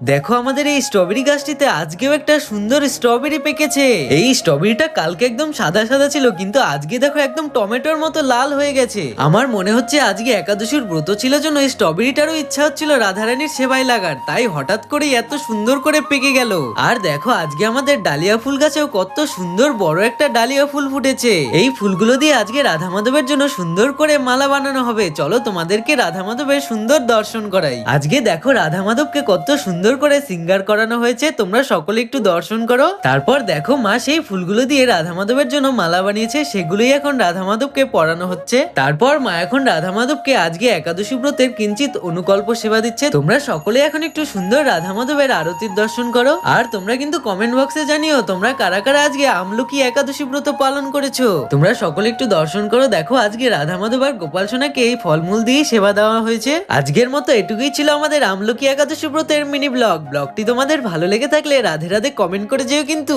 দেখো আমাদের এই স্ট্রবেরি গাছটিতে আজকেও একটা সুন্দর স্ট্রবেরি পেকেছে। এই স্ট্রবেরিটা কালকে একদম সাদা সাদা ছিল, কিন্তু আজকে দেখো একদম টমেটোর মতো লাল হয়ে গেছে। আমার মনে হচ্ছে আজকে একাদশীর ব্রত ছিল জন্য এই স্ট্রবেরিটারও ইচ্ছা হচ্ছিল রাধারানীর সেবায় লাগার, তাই হঠাৎ করে এত সুন্দর করে পেকে গেল। আর দেখো আজকে আমাদের ডালিয়া ফুল গাছেও কত সুন্দর বড় একটা ডালিয়া ফুল ফুটেছে। এই ফুলগুলো দিয়ে আজকে রাধা মাধবের জন্য সুন্দর করে মালা বানানো হবে। চলো তোমাদেরকে রাধা মাধবের সুন্দর দর্শন করাই। আজকে দেখো রাধা মাধবকে কত সুন্দর করে সিঙ্গার করানো হয়েছে, তোমরা সকলে একটু দর্শন করো। তারপর দেখো মা সেই ফুলগুলো দিয়ে রাধা মাধবের জন্য মালা বানিয়েছে, সেগুলোই এখন রাধা মাধবকে পরানো হচ্ছে। তারপর মা এখন রাধা মাধবকে আজকে একাদশী ব্রতের কিঞ্চিত অনুকল্প সেবা দিচ্ছে। তোমরা সকলে এখন একটু সুন্দর রাধা মাধবের আরতির দর্শন করো। আর তোমরা কিন্তু কমেন্ট বক্সে জানিও তোমরা কারা কারা আজকে আমলকি একাদশী ব্রত পালন করেছো। তোমরা সকলে একটু দর্শন করো। দেখো আজকে রাধা মাধব আর গোপাল সোনাকে এই ফলমূল দিয়ে সেবা দেওয়া হয়েছে। আজকের মতো এটুকুই ছিল আমাদের আমলকি একাদশী ব্রতের মিনি ব্লগটি তোমাদের ভালো লেগে থাকলে রাধে রাধে কমেন্ট করে যেও কিন্তু।